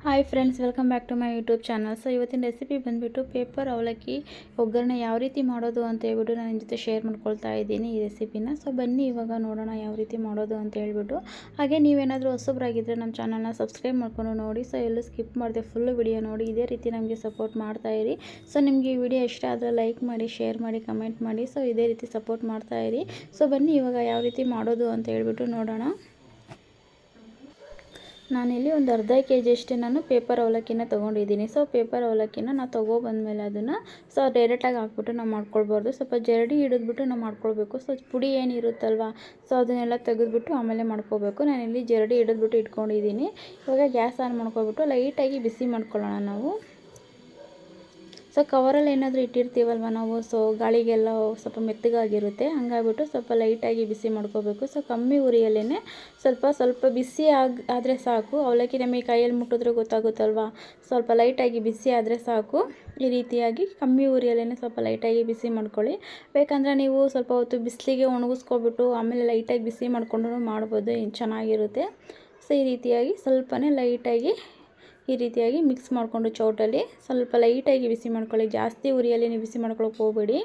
Hi friends, welcome back to my YouTube channel. So ಇವತ್ತಿನ recipe ಬಂದುಬಿಟ್ಟು paper ಅವಲಕ್ಕಿ ಒಗ್ಗರಣೆ ಯಾವ ರೀತಿ ಮಾಡೋದು ಅಂತ ಹೇಳ್ಬಿಟ್ಟು ನಾನು ನಿಮ್ಮ ಜೊತೆ ಶೇರ್ ಮಾಡ್ಕೊಳ್ತಾ ಇದ್ದೀನಿ ಈ ರೆಸಿಪಿನ. ಸೊ ಬನ್ನಿ ಇವಾಗ ನೋಡೋಣ ಯಾವ ರೀತಿ ಮಾಡೋದು ಅಂತ ಹೇಳ್ಬಿಟ್ಟು. ಹಾಗೆ ನೀವೇನಾದರೂ ಹೊಸಬ್ರಾಗಿದ್ದರೆ ನಮ್ಮ ಚಾನಲ್ನ ಸಬ್ಸ್ಕ್ರೈಬ್ ಮಾಡ್ಕೊಂಡು ನೋಡಿ. ಸೊ ಎಲ್ಲೂ ಸ್ಕಿಪ್ ಮಾಡಿದೆ ಫುಲ್ ವಿಡಿಯೋ ನೋಡಿ. ಇದೇ ರೀತಿ ನಮಗೆ ಸಪೋರ್ಟ್ ಮಾಡ್ತಾಯಿರಿ. ಸೊ ನಿಮಗೆ ಈ ವಿಡಿಯೋ ಇಷ್ಟ ಆದರೆ ಲೈಕ್ ಮಾಡಿ, ಶೇರ್ ಮಾಡಿ, ಕಮೆಂಟ್ ಮಾಡಿ. ಸೊ ಇದೇ ರೀತಿ ಸಪೋರ್ಟ್ ಮಾಡ್ತಾಯಿರಿ. ಸೊ ಬನ್ನಿ ಇವಾಗ ಯಾವ ರೀತಿ ಮಾಡೋದು ಅಂತ ಹೇಳ್ಬಿಟ್ಟು ನೋಡೋಣ. ನಾನಿಲ್ಲಿ ಒಂದು ಅರ್ಧ ಕೆ.ಜಿ ಅಷ್ಟೇ ನಾನು ಪೇಪರ್ ಅವಲಕ್ಕಿನ ತೊಗೊಂಡಿದ್ದೀನಿ. ಸೊ ಪೇಪರ್ ಅವಲಕ್ಕಿನ ನಾವು ತೊಗೊಬಂದಮೇಲೆ ಅದನ್ನು ಡೈರೆಕ್ಟಾಗಿ ಹಾಕ್ಬಿಟ್ಟು ನಾವು ಮಾಡ್ಕೊಳ್ಬಾರ್ದು. ಸ್ವಲ್ಪ ಜರಡಿ ಹಿಡಿದ್ಬಿಟ್ಟು ನಾವು ಮಾಡ್ಕೊಳ್ಬೇಕು. ಸೊ ಪುಡಿ ಏನಿರುತ್ತಲ್ವ, ಸೊ ಅದನ್ನೆಲ್ಲ ತೆಗೆದುಬಿಟ್ಟು ಆಮೇಲೆ ಮಾಡ್ಕೋಬೇಕು. ನಾನಿಲ್ಲಿ ಜರಡಿ ಹಿಡಿದ್ಬಿಟ್ಟು ಇಟ್ಕೊಂಡಿದ್ದೀನಿ. ಇವಾಗ ಗ್ಯಾಸ್ ಆನ್ ಮಾಡ್ಕೊಬಿಟ್ಟು ಲೈಟಾಗಿ ಬಿಸಿ ಮಾಡ್ಕೊಳ್ಳೋಣ ನಾವು. ಸೊ ಕವರಲ್ಲಿ ಏನಾದರೂ ಇಟ್ಟಿರ್ತೀವಲ್ವ ನಾವು, ಸೊ ಗಾಳಿಗೆಲ್ಲ ಸ್ವಲ್ಪ ಮೆತ್ತಗಾಗಿರುತ್ತೆ. ಹಂಗಾಗ್ಬಿಟ್ಟು ಸ್ವಲ್ಪ ಲೈಟಾಗಿ ಬಿಸಿ ಮಾಡ್ಕೋಬೇಕು. ಸೊ ಕಮ್ಮಿ ಉರಿಯಲ್ಲೇ ಸ್ವಲ್ಪ ಬಿಸಿ ಆದರೆ ಸಾಕು. ಅವಲಕ್ಕಿ ನಮಗೆ ಕೈಯಲ್ಲಿ ಮುಟ್ಟಿದ್ರೆ ಗೊತ್ತಾಗುತ್ತಲ್ವ, ಸ್ವಲ್ಪ ಲೈಟಾಗಿ ಬಿಸಿ ಆದರೆ ಸಾಕು. ಈ ರೀತಿಯಾಗಿ ಕಮ್ಮಿ ಉರಿಯಲ್ಲೇ ಸ್ವಲ್ಪ ಲೈಟಾಗಿ ಬಿಸಿ ಮಾಡ್ಕೊಳ್ಳಿ. ಬೇಕಂದರೆ ನೀವು ಸ್ವಲ್ಪ ಹೊತ್ತು ಬಿಸಿಲಿಗೆ ಒಣಗಿಸ್ಕೊಬಿಟ್ಟು ಆಮೇಲೆ ಲೈಟಾಗಿ ಬಿಸಿ ಮಾಡಿಕೊಂಡು ಮಾಡ್ಬೋದು, ಚೆನ್ನಾಗಿರುತ್ತೆ. ಸೊ ಈ ರೀತಿಯಾಗಿ ಸ್ವಲ್ಪನೇ ಲೈಟಾಗಿ ಈ ರೀತಿಯಾಗಿ ಮಿಕ್ಸ್ ಮಾಡಿಕೊಂಡು ಚೌಟಲ್ಲಿ ಸ್ವಲ್ಪ ಲೈಟಾಗಿ ಬಿಸಿ ಮಾಡ್ಕೊಳ್ಳಿ. ಜಾಸ್ತಿ ಉರಿಯಲ್ಲಿ ನೀವು ಬಿಸಿ ಮಾಡ್ಕೊಳ್ಳೋಕೆ ಹೋಗಬೇಡಿ.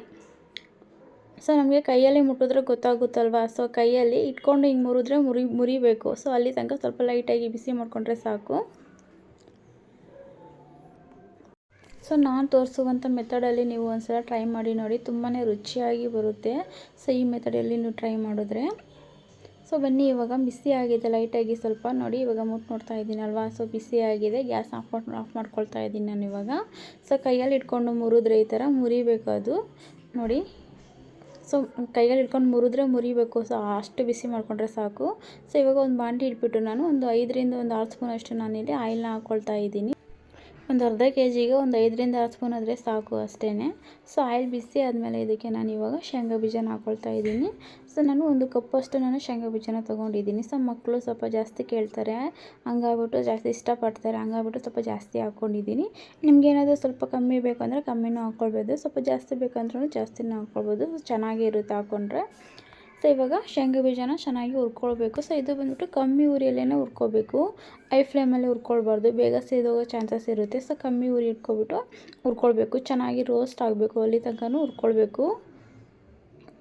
ಸೊ ನಮಗೆ ಕೈಯಲ್ಲಿ ಮುಟ್ಟಿದ್ರೆ ಗೊತ್ತಾಗುತ್ತಲ್ವ, ಸೊ ಕೈಯಲ್ಲಿ ಇಟ್ಕೊಂಡು ಹಿಂಗೆ ಮುರಿದ್ರೆ ಮುರಿಬೇಕು. ಸೊ ಅಲ್ಲಿ ತನಕ ಸ್ವಲ್ಪ ಲೈಟಾಗಿ ಬಿಸಿ ಮಾಡಿಕೊಂಡ್ರೆ ಸಾಕು. ಸೊ ನಾನು ತೋರಿಸುವಂಥ ಮೆಥಡಲ್ಲಿ ನೀವು ಒಂದ್ಸಲ ಟ್ರೈ ಮಾಡಿ ನೋಡಿ, ತುಂಬಾ ರುಚಿಯಾಗಿ ಬರುತ್ತೆ. ಸೊ ಈ ಮೆಥಡಲ್ಲಿ ನೀವು ಟ್ರೈ ಮಾಡಿದ್ರೆ. ಸೊ ಬನ್ನಿ ಇವಾಗ ಬಿಸಿ ಆಗಿದೆ ಲೈಟಾಗಿ ಸ್ವಲ್ಪ ನೋಡಿ. ಇವಾಗ ನೋಡ್ತಾ ಇದ್ದೀನಲ್ವಾ, ಸೊ ಬಿಸಿ ಆಗಿದೆ. ಗ್ಯಾಸ್ ಆಫ್ ಮಾಡ್ಕೊಳ್ತಾ ಇದ್ದೀನಿ ನಾನು ಇವಾಗ. ಸೊ ಕೈಯಲ್ಲಿ ಇಟ್ಕೊಂಡು ಮುರಿದ್ರೆ ಈ ಥರ ಮುರಿಬೇಕು ಅದು ನೋಡಿ. ಸೊ ಕೈಯಲ್ಲಿ ಇಟ್ಕೊಂಡು ಮುರಿಬೇಕು. ಸೊ ಅಷ್ಟು ಬಿಸಿ ಮಾಡಿಕೊಂಡ್ರೆ ಸಾಕು. ಸೊ ಇವಾಗ ಒಂದು ಬಾಂಡಿ ಇಟ್ಬಿಟ್ಟು ನಾನು ಒಂದು 5ರಿಂದ 6 ಸ್ಪೂನ್ ಅಷ್ಟು ನಾನಿಲ್ಲಿ ಆಯಿಲ್ನ ಹಾಕ್ಕೊಳ್ತಾ ಇದ್ದೀನಿ. ಒಂದು ಅರ್ಧ ಕೆ.ಜಿಗೆ ಒಂದು 5ರಿಂದ 6 ಸ್ಪೂನ್ ಆದರೆ ಸಾಕು ಅಷ್ಟೇ. ಸೊ ಆಯಿಲ್ ಬಿಸಿ ಆದಮೇಲೆ ಇದಕ್ಕೆ ನಾನು ಇವಾಗ ಶೇಂಗಾ ಬೀಜನ ಹಾಕ್ಕೊಳ್ತಾ ಇದ್ದೀನಿ. ಸೊ ನಾನು ಒಂದು ಕಪ್ಪಷ್ಟು ನಾನು ಶೇಂಗಾ ಬೀಜನ ತೊಗೊಂಡಿದ್ದೀನಿ. ಸೊ ಮಕ್ಕಳು ಸ್ವಲ್ಪ ಜಾಸ್ತಿ ಕೇಳ್ತಾರೆ, ಹಂಗಾಗ್ಬಿಟ್ಟು ಜಾಸ್ತಿ ಇಷ್ಟಪಡ್ತಾರೆ, ಹಂಗಾಗ್ಬಿಟ್ಟು ಸ್ವಲ್ಪ ಜಾಸ್ತಿ ಹಾಕ್ಕೊಂಡಿದ್ದೀನಿ. ನಿಮಗೇನಾದರೂ ಸ್ವಲ್ಪ ಕಮ್ಮಿ ಬೇಕು ಅಂದರೆ ಕಮ್ಮಿನೂ ಹಾಕ್ಕೊಳ್ಬೋದು, ಸ್ವಲ್ಪ ಜಾಸ್ತಿ ಬೇಕಂದ್ರೂ ಜಾಸ್ತಿನೂ ಹಾಕ್ಕೊಳ್ಬೋದು. ಚೆನ್ನಾಗಿರುತ್ತೆ ಹಾಕ್ಕೊಂಡ್ರೆ. ಸೊ ಇವಾಗ ಶೇಂಗಾ ಬೀಜನ ಚೆನ್ನಾಗಿ ಹುರ್ಕೊಳ್ಬೇಕು. ಸೊ ಇದು ಬಂದ್ಬಿಟ್ಟು ಕಮ್ಮಿ ಉರಿಯಲ್ಲೇ ಹುರ್ಕೋಬೇಕು, ಹೈ ಫ್ಲೇಮಲ್ಲಿ ಹುರ್ಕೊಳ್ಬಾರ್ದು, ಬೇಗ ಸಿದೋಗೋ ಚಾನ್ಸಸ್ ಇರುತ್ತೆ. ಸೊ ಕಮ್ಮಿ ಉರಿ ಇಟ್ಕೊಬಿಟ್ಟು ಹುರ್ಕೊಳ್ಬೇಕು. ಚೆನ್ನಾಗಿ ರೋಸ್ಟ್ ಆಗಬೇಕು, ಅಲ್ಲಿ ತನಕನೂ ಹುರ್ಕೊಳ್ಬೇಕು.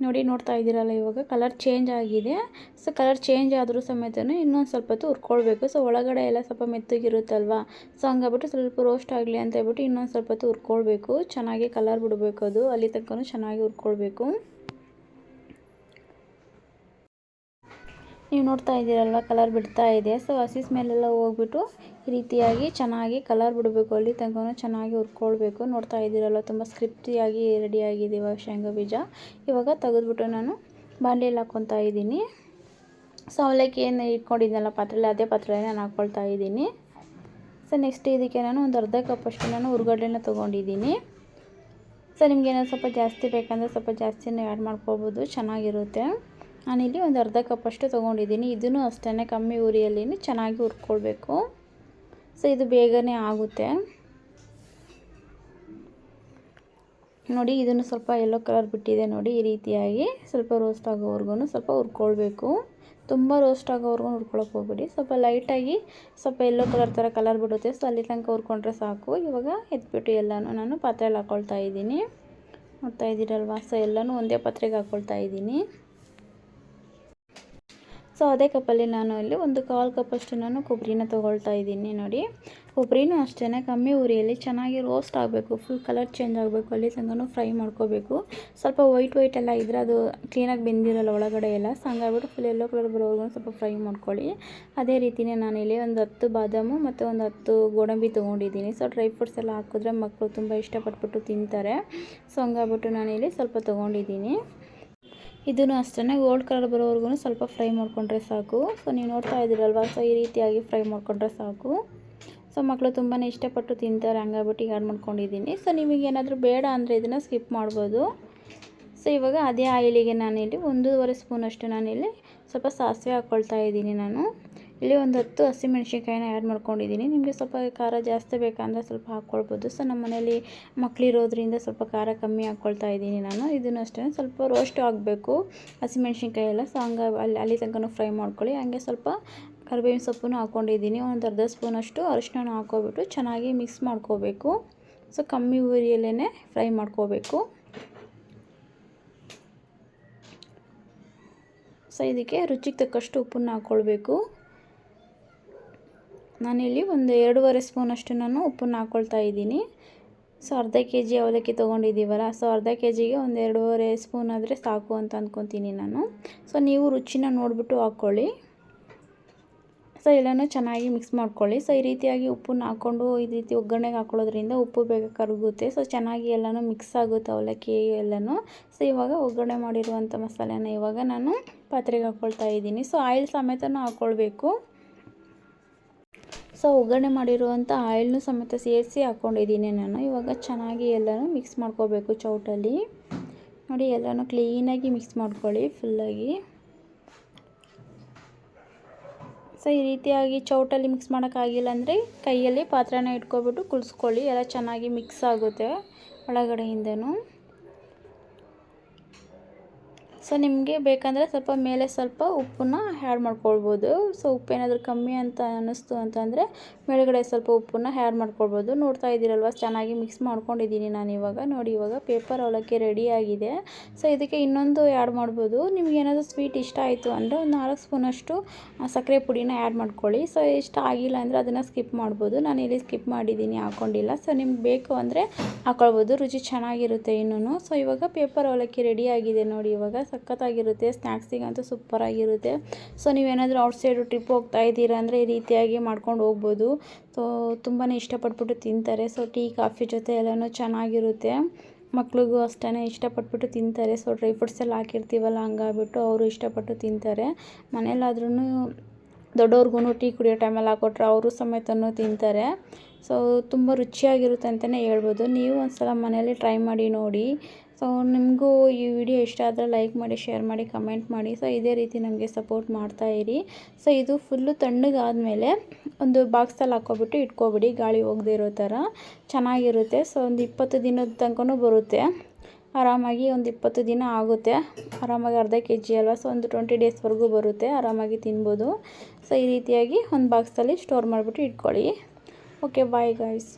ನೋಡಿ, ನೋಡ್ತಾ ಇದ್ದೀರಲ್ಲ ಇವಾಗ ಕಲರ್ ಚೇಂಜ್ ಆಗಿದೆ. ಸೊ ಕಲರ್ ಚೇಂಜ್ ಆದರೂ ಸಮೇತ ಇನ್ನೊಂದು ಸ್ವಲ್ಪ ಹೊತ್ತು ಹುರ್ಕೊಳ್ಬೇಕು. ಸೊ ಒಳಗಡೆ ಎಲ್ಲ ಸ್ವಲ್ಪ ಮೆತ್ತಗಿರುತ್ತಲ್ವ, ಸೊ ಹಂಗಾಗ್ಬಿಟ್ಟು ಸ್ವಲ್ಪ ರೋಸ್ಟ್ ಆಗಲಿ ಅಂತ ಹೇಳ್ಬಿಟ್ಟು ಇನ್ನೊಂದು ಸ್ವಲ್ಪ ಹೊತ್ತು ಹುರ್ಕೊಳ್ಬೇಕು. ಚೆನ್ನಾಗಿ ಕಲರ್ ಬಿಡಬೇಕು, ಅದು ಅಲ್ಲಿ ತನಕನೂ ಚೆನ್ನಾಗಿ ಹುರ್ಕೊಳ್ಬೇಕು. ನೀವು ನೋಡ್ತಾ ಇದ್ದೀರಲ್ವ ಕಲರ್ ಬಿಡ್ತಾ ಇದೆ. ಸೊ ಹಸಿ ಸ್ಮೆಲ್ಲೆಲ್ಲ ಹೋಗ್ಬಿಟ್ಟು ಈ ರೀತಿಯಾಗಿ ಚೆನ್ನಾಗಿ ಕಲರ್ ಬಿಡಬೇಕು, ಅಲ್ಲಿ ತನಕ ಚೆನ್ನಾಗಿ ಹುರ್ಕೊಳ್ಬೇಕು. ನೋಡ್ತಾ ಇದ್ದೀರಲ್ವ ತುಂಬ ಸ್ಕ್ರಿಪ್ಟಿಯಾಗಿ ರೆಡಿಯಾಗಿದೆ ಇವಾಗ ಶೇಂಗಾ ಬೀಜ. ಇವಾಗ ತೆಗೆದ್ಬಿಟ್ಟು ನಾನು ಬಾಣಲೆಯಲ್ಲಿ ಹಾಕ್ಕೊತಾ ಇದ್ದೀನಿ. ಸೊ ಅವಲಕ್ಕಿ ಏನು ಇಟ್ಕೊಂಡಿದ್ದೆನಲ್ಲ ಪಾತ್ರೆಯಲ್ಲಿ, ಅದೇ ಪಾತ್ರೆಯಲ್ಲಿ ನಾನು ಹಾಕ್ಕೊಳ್ತಾ ಇದ್ದೀನಿ. ಸೊ ನೆಕ್ಸ್ಟ್ ಇದಕ್ಕೆ ನಾನು ಒಂದು ಅರ್ಧ ಕಪ್ಪಷ್ಟು ನಾನು ಹುರ್ಗಡ್ಲೆನ ತೊಗೊಂಡಿದ್ದೀನಿ. ಸೊ ನಿಮ್ಗೇನಾದ್ರು ಸ್ವಲ್ಪ ಜಾಸ್ತಿ ಬೇಕಂದರೆ ಸ್ವಲ್ಪ ಜಾಸ್ತಿನೇ ಆ್ಯಡ್ ಮಾಡ್ಕೊಬೋದು, ಚೆನ್ನಾಗಿರುತ್ತೆ. ನಾನಿಲ್ಲಿ ಒಂದು ಅರ್ಧ ಕಪ್ಪಷ್ಟು ತೊಗೊಂಡಿದ್ದೀನಿ. ಇದನ್ನು ಅಷ್ಟೇ ಕಮ್ಮಿ ಉರಿಯಲ್ಲಿ ಚೆನ್ನಾಗಿ ಹುರ್ಕೊಳ್ಬೇಕು. ಸೊ ಇದು ಬೇಗನೆ ಆಗುತ್ತೆ ನೋಡಿ. ಇದನ್ನು ಸ್ವಲ್ಪ ಯೆಲ್ಲೋ ಕಲರ್ ಬಿಟ್ಟಿದೆ ನೋಡಿ. ಈ ರೀತಿಯಾಗಿ ಸ್ವಲ್ಪ ರೋಸ್ಟ್ ಆಗೋವರೆಗೂ ಸ್ವಲ್ಪ ಹುರ್ಕೊಳ್ಬೇಕು. ತುಂಬ ರೋಸ್ಟ್ ಆಗೋವರೆಗೂ ಹುರ್ಕೊಳಕ್ಕೆ ಹೋಗ್ಬೇಡಿ. ಸ್ವಲ್ಪ ಲೈಟಾಗಿ ಸ್ವಲ್ಪ ಯೆಲ್ಲೋ ಕಲರ್ ಥರ ಕಲರ್ ಬಿಡುತ್ತೆ. ಸೊ ಅಲ್ಲಿ ತನಕ ಹುರ್ಕೊಂಡ್ರೆ ಸಾಕು. ಇವಾಗ ಎತ್ಬಿಟ್ಟು ಎಲ್ಲನೂ ನಾನು ಪಾತ್ರೆಯಲ್ಲಿ ಹಾಕ್ಕೊಳ್ತಾ ಇದ್ದೀನಿ. ನೋಡ್ತಾ ಇದ್ದೀರಲ್ವ, ಸೊ ಎಲ್ಲನೂ ಒಂದೇ ಪಾತ್ರೆಗೆ ಹಾಕ್ಕೊಳ್ತಾ ಇದ್ದೀನಿ. ಸೊ ಅದೇ ಕಪ್ಪಲ್ಲಿ ನಾನು ಇಲ್ಲಿ ಒಂದು 1/4 ಕಪ್ಪಷ್ಟು ನಾನು ಕೊಬ್ಬರಿನ ತೊಗೊಳ್ತಾ ಇದ್ದೀನಿ ನೋಡಿ. ಕೊಬ್ಬರಿನೂ ಅಷ್ಟೇ ಕಮ್ಮಿ ಉರಿಯಲ್ಲಿ ಚೆನ್ನಾಗಿ ರೋಸ್ಟ್ ಆಗಬೇಕು, ಫುಲ್ ಕಲರ್ ಚೇಂಜ್ ಆಗಬೇಕು, ಅಲ್ಲಿ ತನಕ ಫ್ರೈ ಮಾಡ್ಕೋಬೇಕು. ಸ್ವಲ್ಪ ವೈಟ್ ಎಲ್ಲ ಇದ್ದರೆ ಅದು ಕ್ಲೀನಾಗಿ ಬೆಂದಿರಲ್ಲ ಒಳಗಡೆ ಎಲ್ಲ. ಸೊ ಹಂಗಾಗ್ಬಿಟ್ಟು ಫುಲ್ ಯೆಲ್ಲೋ ಕಲರ್ ಬರೋವರೆಗೂ ಸ್ವಲ್ಪ ಫ್ರೈ ಮಾಡ್ಕೊಳ್ಳಿ. ಅದೇ ರೀತಿಯೇ ನಾನಿಲ್ಲಿ ಒಂದು 10 ಬಾದಾಮು ಮತ್ತು ಒಂದು 10 ಗೋಡಂಬಿ ತೊಗೊಂಡಿದ್ದೀನಿ. ಸೊ ಡ್ರೈ ಫ್ರೂಟ್ಸ್ ಎಲ್ಲ ಹಾಕಿದ್ರೆ ಮಕ್ಕಳು ತುಂಬ ಇಷ್ಟಪಟ್ಬಿಟ್ಟು ತಿಂತಾರೆ. ಸೊ ಹಂಗಾಗ್ಬಿಟ್ಟು ನಾನಿಲ್ಲಿ ಸ್ವಲ್ಪ ತೊಗೊಂಡಿದ್ದೀನಿ. ಇದನ್ನು ಅಷ್ಟೇ ಗೋಲ್ಡ್ ಕಲರ್ ಬರೋವರೆಗೂ ಸ್ವಲ್ಪ ಫ್ರೈ ಮಾಡಿಕೊಂಡ್ರೆ ಸಾಕು. ಸೊ ನೀವು ನೋಡ್ತಾ ಇದ್ದೀರಲ್ವ, ಸೊ ಈ ರೀತಿಯಾಗಿ ಫ್ರೈ ಮಾಡಿಕೊಂಡ್ರೆ ಸಾಕು. ಸೊ ಮಕ್ಕಳು ತುಂಬಾ ಇಷ್ಟಪಟ್ಟು ತಿಂತಾರೆ, ಹಂಗಾಗ್ಬಿಟ್ಟು ಆ್ಯಡ್ ಮಾಡ್ಕೊಂಡಿದ್ದೀನಿ. ಸೊ ನಿಮಗೇನಾದರೂ ಬೇಡ ಅಂದರೆ ಇದನ್ನು ಸ್ಕಿಪ್ ಮಾಡ್ಬೋದು. ಸೊ ಇವಾಗ ಅದೇ ಆಯಿಲಿಗೆ ನಾನಿಲ್ಲಿ 1.5 ಸ್ಪೂನಷ್ಟು ನಾನಿಲ್ಲಿ ಸ್ವಲ್ಪ ಸಾಸಿವೆ ಹಾಕ್ಕೊಳ್ತಾ ಇದ್ದೀನಿ. ನಾನು ಇಲ್ಲಿ ಒಂದು 10 ಹಸಿಮೆಣ್ಸಿನ್ಕಾಯಿನ ಆ್ಯಡ್ ಮಾಡ್ಕೊಂಡಿದ್ದೀನಿ. ನಿಮಗೆ ಸ್ವಲ್ಪ ಖಾರ ಜಾಸ್ತಿ ಬೇಕಂದರೆ ಸ್ವಲ್ಪ ಹಾಕ್ಕೊಳ್ಬೋದು. ಸೊ ನಮ್ಮ ಮನೇಲಿ ಮಕ್ಕಳಿರೋದ್ರಿಂದ ಸ್ವಲ್ಪ ಖಾರ ಕಮ್ಮಿ ಹಾಕ್ಕೊಳ್ತಾ ಇದ್ದೀನಿ ನಾನು. ಇದನ್ನು ಅಷ್ಟೇ ಸ್ವಲ್ಪ ರೋಸ್ಟ್ ಆಗಬೇಕು ಹಸಿಮೆಣ್ಸಿನ್ಕಾಯಿ ಎಲ್ಲ. ಸೊ ಹಂಗೆ ಅಲ್ಲಿ ತನಕ ಫ್ರೈ ಮಾಡ್ಕೊಳ್ಳಿ. ಹಂಗೆ ಸ್ವಲ್ಪ ಕರಿಬೇವಿನ ಸೊಪ್ಪನ್ನು ಹಾಕ್ಕೊಂಡಿದ್ದೀನಿ. ಒಂದು ಅರ್ಧ ಸ್ಪೂನಷ್ಟು ಅರಿಶಿನ ಹಾಕ್ಕೊಬಿಟ್ಟು ಚೆನ್ನಾಗಿ ಮಿಕ್ಸ್ ಮಾಡ್ಕೋಬೇಕು. ಸೊ ಕಮ್ಮಿ ಉರಿಯಲ್ಲೇ ಫ್ರೈ ಮಾಡ್ಕೋಬೇಕು. ಸೊ ಇದಕ್ಕೆ ರುಚಿಗೆ ತಕ್ಕಷ್ಟು ಉಪ್ಪನ್ನು ಹಾಕ್ಕೊಳ್ಬೇಕು. ನಾನಿಲ್ಲಿ ಒಂದು 2.5 ಸ್ಪೂನಷ್ಟು ನಾನು ಉಪ್ಪನ್ನು ಹಾಕ್ಕೊಳ್ತಾ ಇದ್ದೀನಿ. ಸೊ ಅರ್ಧ ಕೆ ಜಿ ಅವಲಕ್ಕಿ ತೊಗೊಂಡಿದ್ದೀವಲ್ಲ, ಸೊ ಅರ್ಧ ಕೆ ಜಿಗೆ ಒಂದು 2.5 ಸ್ಪೂನ್ ಆದರೆ ಸಾಕು ಅಂತ ಅಂದ್ಕೊತೀನಿ ನಾನು. ಸೊ ನೀವು ರುಚಿನ ನೋಡಿಬಿಟ್ಟು ಹಾಕ್ಕೊಳ್ಳಿ. ಸೊ ಎಲ್ಲನೂ ಚೆನ್ನಾಗಿ ಮಿಕ್ಸ್ ಮಾಡ್ಕೊಳ್ಳಿ. ಸೊ ಈ ರೀತಿಯಾಗಿ ಉಪ್ಪನ್ನು ಹಾಕ್ಕೊಂಡು ಈ ರೀತಿ ಒಗ್ಗರಣೆಗೆ ಹಾಕ್ಕೊಳ್ಳೋದ್ರಿಂದ ಉಪ್ಪು ಬೇಗ ಕರಗುತ್ತೆ. ಸೊ ಚೆನ್ನಾಗಿ ಎಲ್ಲನೂ ಮಿಕ್ಸ್ ಆಗುತ್ತೆ ಅವಲಕ್ಕಿ ಎಲ್ಲನೂ. ಸೊ ಇವಾಗ ಒಗ್ಗರಣೆ ಮಾಡಿರುವಂಥ ಮಸಾಲೆನ ಇವಾಗ ನಾನು ಪಾತ್ರೆಗೆ ಹಾಕ್ಕೊಳ್ತಾ ಇದ್ದೀನಿ. ಸೊ ಆಯಿಲ್ ಸಮೇತನೂ ಹಾಕ್ಕೊಳ್ಬೇಕು. ಸೊ ಒಗ್ಗರಣೆ ಮಾಡಿರುವಂಥ ಆಯಿಲ್ನೂ ಸಮೇತ ಸೇರಿಸಿ ಹಾಕ್ಕೊಂಡಿದ್ದೀನಿ ನಾನು. ಇವಾಗ ಚೆನ್ನಾಗಿ ಎಲ್ಲನೂ ಮಿಕ್ಸ್ ಮಾಡ್ಕೋಬೇಕು ಚೌಟಲ್ಲಿ. ನೋಡಿ ಎಲ್ಲನೂ ಕ್ಲೀನಾಗಿ ಮಿಕ್ಸ್ ಮಾಡ್ಕೊಳ್ಳಿ ಫುಲ್ಲಾಗಿ. ಸೊ ಈ ರೀತಿಯಾಗಿ ಚೌಟಲ್ಲಿ ಮಿಕ್ಸ್ ಮಾಡೋಕ್ಕಾಗಿಲ್ಲ ಅಂದರೆ ಕೈಯಲ್ಲಿ ಪಾತ್ರೆನ ಇಟ್ಕೊಬಿಟ್ಟು ಕುಳಿಸ್ಕೊಳ್ಳಿ. ಎಲ್ಲ ಚೆನ್ನಾಗಿ ಮಿಕ್ಸ್ ಆಗುತ್ತೆ ಒಳಗಡೆಯಿಂದನೂ. ಸೊ ನಿಮಗೆ ಬೇಕಂದರೆ ಸ್ವಲ್ಪ ಮೇಲೆ ಸ್ವಲ್ಪ ಉಪ್ಪನ್ನ ಆ್ಯಡ್ ಮಾಡ್ಕೊಳ್ಬೋದು. ಸೊ ಉಪ್ಪೇನಾದರೂ ಕಮ್ಮಿ ಅಂತ ಅನ್ನಿಸ್ತು ಅಂತಂದರೆ ಮೇಲ್ಗಡೆ ಸ್ವಲ್ಪ ಉಪ್ಪನ್ನ ಆ್ಯಡ್ ಮಾಡ್ಕೊಳ್ಬೋದು. ನೋಡ್ತಾ ಇದ್ದೀರಲ್ವ, ಚೆನ್ನಾಗಿ ಮಿಕ್ಸ್ ಮಾಡ್ಕೊಂಡಿದ್ದೀನಿ ನಾನು ಇವಾಗ. ನೋಡಿ ಇವಾಗ ಪೇಪರ್ ಅವಲಕ್ಕಿ ರೆಡಿಯಾಗಿದೆ. ಸೊ ಇದಕ್ಕೆ ಇನ್ನೊಂದು ಆ್ಯಡ್ ಮಾಡ್ಬೋದು. ನಿಮ್ಗೆ ಏನಾದರೂ ಸ್ವೀಟ್ ಇಷ್ಟ ಆಯಿತು ಅಂದರೆ ಒಂದು 4 ಸ್ಪೂನಷ್ಟು ಸಕ್ಕರೆ ಪುಡಿನ ಆ್ಯಡ್ ಮಾಡ್ಕೊಳ್ಳಿ. ಸೊ ಇಷ್ಟ ಆಗಿಲ್ಲ ಅಂದರೆ ಅದನ್ನು ಸ್ಕಿಪ್ ಮಾಡ್ಬೋದು. ನಾನು ಇಲ್ಲಿ ಸ್ಕಿಪ್ ಮಾಡಿದ್ದೀನಿ, ಹಾಕ್ಕೊಂಡಿಲ್ಲ. ಸೊ ನಿಮ್ಗೆ ಬೇಕು ಅಂದರೆ ಹಾಕ್ಕೊಳ್ಬೋದು, ರುಚಿ ಚೆನ್ನಾಗಿರುತ್ತೆ ಇನ್ನೂ. ಸೊ ಇವಾಗ ಪೇಪರ್ ಅವಲಕ್ಕಿ ರೆಡಿಯಾಗಿದೆ ನೋಡಿ. ಇವಾಗ ಸಖತ್ತಾಗಿರುತ್ತೆ, ಸ್ನ್ಯಾಕ್ಸಿಗಂತೂ ಸೂಪರಾಗಿರುತ್ತೆ. ಸೊ ನೀವೇನಾದರೂ ಔಟ್ಸೈಡು ಟ್ರಿಪ್ ಹೋಗ್ತಾ ಇದ್ದೀರಾ ಅಂದರೆ ಈ ರೀತಿಯಾಗಿ ಮಾಡ್ಕೊಂಡು ಹೋಗ್ಬೋದು. ಸೊ ತುಂಬಾ ಇಷ್ಟಪಟ್ಬಿಟ್ಟು ತಿಂತಾರೆ. ಸೊ ಟೀ ಕಾಫಿ ಜೊತೆ ಎಲ್ಲನೂ ಚೆನ್ನಾಗಿರುತ್ತೆ. ಮಕ್ಳಿಗೂ ಅಷ್ಟೇ ಇಷ್ಟಪಟ್ಬಿಟ್ಟು ತಿಂತಾರೆ. ಸೊ ಡ್ರೈ ಫ್ರೂಟ್ಸ್ ಎಲ್ಲ ಹಾಕಿರ್ತೀವಲ್ಲ, ಹಂಗಾಗ್ಬಿಟ್ಟು ಅವರು ಇಷ್ಟಪಟ್ಟು ತಿಂತಾರೆ. ಮನೇಲಾದ್ರೂ ದೊಡ್ಡವ್ರಿಗೂ ಟೀ ಕುಡಿಯೋ ಟೈಮಲ್ಲಿ ಹಾಕ್ಕೊಟ್ರೆ ಅವರು ಸಮೇತನೂ ತಿಂತಾರೆ. ಸೊ ತುಂಬ ರುಚಿಯಾಗಿರುತ್ತೆ ಅಂತಲೇ ಹೇಳ್ಬೋದು. ನೀವು ಒಂದು ಸಲ ಮನೇಲಿ ಟ್ರೈ ಮಾಡಿ ನೋಡಿ. ಸೊ ನಿಮಗೂ ಈ ವಿಡಿಯೋ ಇಷ್ಟ ಆದರೆ ಲೈಕ್ ಮಾಡಿ, ಶೇರ್ ಮಾಡಿ, ಕಮೆಂಟ್ ಮಾಡಿ. ಸೊ ಇದೇ ರೀತಿ ನಮಗೆ ಸಪೋರ್ಟ್ ಮಾಡ್ತಾಯಿರಿ. ಸೊ ಇದು ಫುಲ್ಲು ತಣ್ಣಗಾದಮೇಲೆ ಒಂದು ಬಾಕ್ಸಲ್ಲಿ ಹಾಕ್ಕೊಬಿಟ್ಟು ಇಟ್ಕೊಬಿಡಿ, ಗಾಳಿ ಹೋಗದೇ ಇರೋ ಥರ. ಚೆನ್ನಾಗಿರುತ್ತೆ. ಸೊ ಒಂದು 20 ದಿನದ ತನಕನೂ ಬರುತ್ತೆ ಆರಾಮಾಗಿ. ಒಂದು 20 ದಿನ ಆಗುತ್ತೆ ಆರಾಮಾಗಿ. ಅರ್ಧ ಕೆ ಜಿ ಅಲ್ವಾ, ಸೊ ಒಂದು 20 ಡೇಸ್ವರೆಗೂ ಬರುತ್ತೆ, ಆರಾಮಾಗಿ ತಿನ್ಬೋದು. ಸೊ ಈ ರೀತಿಯಾಗಿ ಒಂದು ಬಾಕ್ಸಲ್ಲಿ ಸ್ಟೋರ್ ಮಾಡಿಬಿಟ್ಟು ಇಟ್ಕೊಳ್ಳಿ. Okay, bye guys.